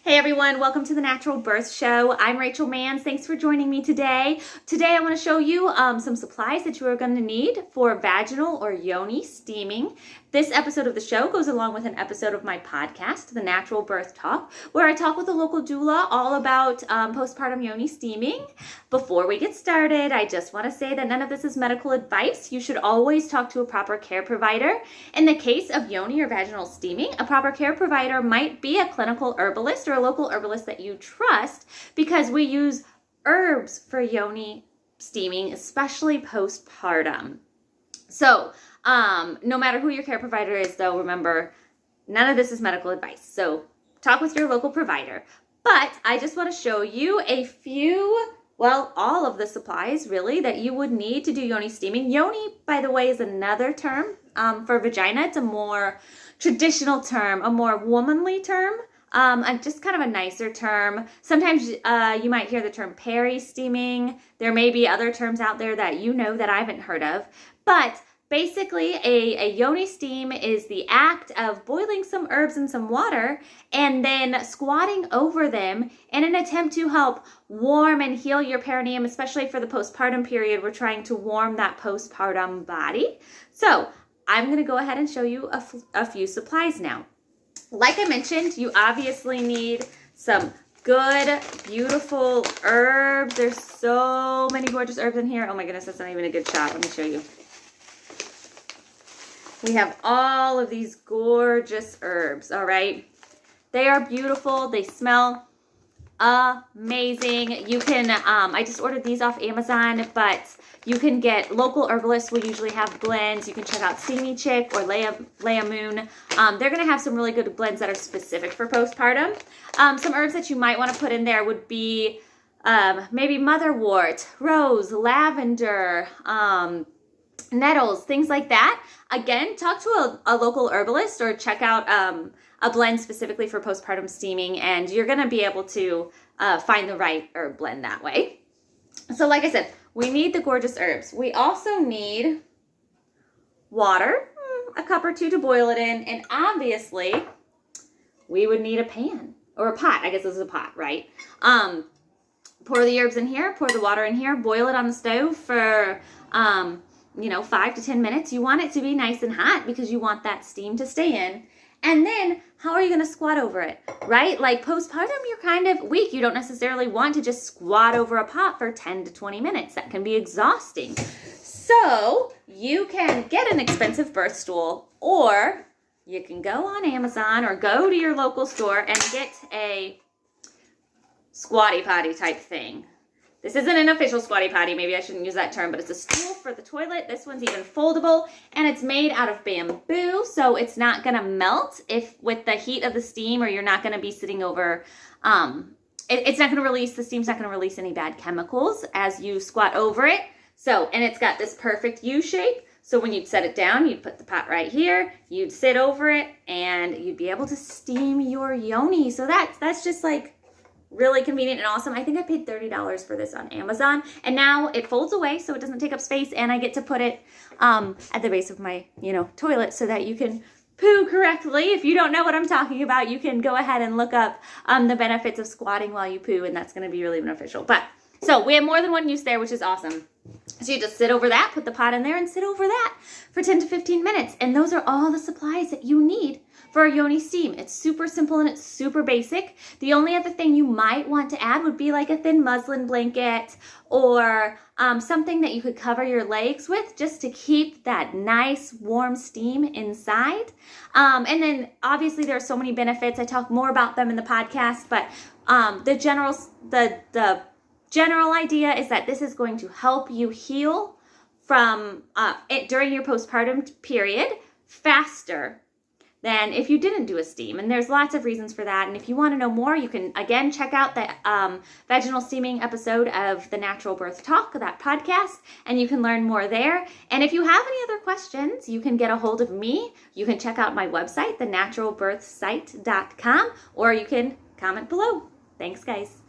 Hey everyone, welcome to the Natural Birth Show. I'm Rachel Manns. Thanks for joining me today. Today I want to show you some supplies that you are going to need for vaginal or yoni steaming. This episode of the show goes along with an episode of my podcast, The Natural Birth Talk, where I talk with a local doula all about postpartum yoni steaming. Before we get started, I just want to say that none of this is medical advice. You should always talk to a proper care provider. In the case of yoni or vaginal steaming, a proper care provider might be a clinical herbalist or a local herbalist that you trust, because we use herbs for yoni steaming, especially postpartum. So, no matter who your care provider is, though, remember, none of this is medical advice. So talk with your local provider. But I just want to show you a few, well, all of the supplies, really, that you would need to do yoni steaming. Yoni, by the way, is another term for vagina. It's a more traditional term, a more womanly term. Just kind of a nicer term. Sometimes you might hear the term peri-steaming. There may be other terms out there that you know that I haven't heard of. But basically, a yoni steam is the act of boiling some herbs in some water and then squatting over them in an attempt to help warm and heal your perineum, especially for the postpartum period. We're trying to warm that postpartum body. So I'm going to go ahead and show you a few supplies now. Like I mentioned, you obviously need some good, beautiful herbs. There's so many gorgeous herbs in here. Oh my goodness, that's not even a good shot. Let me show you. We have all of these gorgeous herbs, all right? They are beautiful. They smell amazing. You can, I just ordered these off Amazon, but you can get, local herbalists will usually have blends. You can check out Steamy Chick or Leia Moon. They're going to have some really good blends that are specific for postpartum. Some herbs that you might want to put in there would be maybe motherwort, rose, lavender, nettles, things like that. Again, talk to a local herbalist or check out a blend specifically for postpartum steaming, and you're going to be able to find the right herb blend that way. So like I said, we need the gorgeous herbs. We also need water, a cup or two to boil it in, and obviously we would need a pan or a pot. I guess this is a pot, right? Pour the herbs in here, pour the water in here, boil it on the stove for 5 to 10 minutes. You want it to be nice and hot because you want that steam to stay in. And then how are you going to squat over it, right? Like postpartum, you're kind of weak. You don't necessarily want to just squat over a pot for 10 to 20 minutes. That can be exhausting. So you can get an expensive birth stool, or you can go on Amazon or go to your local store and get a squatty potty type thing. This isn't an official squatty potty. Maybe I shouldn't use that term, but it's a stool for the toilet. This one's even foldable, and it's made out of bamboo, so it's not going to melt if with the heat of the steam, or you're not going to be sitting over, it's not going to release, the steam's not going to release any bad chemicals as you squat over it. So, and it's got this perfect U shape. So when you'd set it down, you'd put the pot right here, you'd sit over it, and you'd be able to steam your yoni. So that's just like really convenient and awesome. I think I paid $30 for this on Amazon, and now it folds away so it doesn't take up space, and I get to put it at the base of my, toilet so that you can poo correctly. If you don't know what I'm talking about, you can go ahead and look up the benefits of squatting while you poo, and that's going to be really beneficial. But so we have more than one use there, which is awesome. So you just sit over that, put the pot in there, and sit over that for 10 to 15 minutes. And those are all the supplies that you need for a yoni steam. It's super simple and it's super basic. The only other thing you might want to add would be like a thin muslin blanket or something that you could cover your legs with, just to keep that nice warm steam inside. And then obviously there are so many benefits. I talk more about them in the podcast, but the general idea is that this is going to help you heal from during your postpartum period faster than if you didn't do a steam. And there's lots of reasons for that. And if you want to know more, you can, again, check out the vaginal steaming episode of the Natural Birth Talk, that podcast, and you can learn more there. And if you have any other questions, you can get a hold of me. You can check out my website, thenaturalbirthsite.com, or you can comment below. Thanks, guys.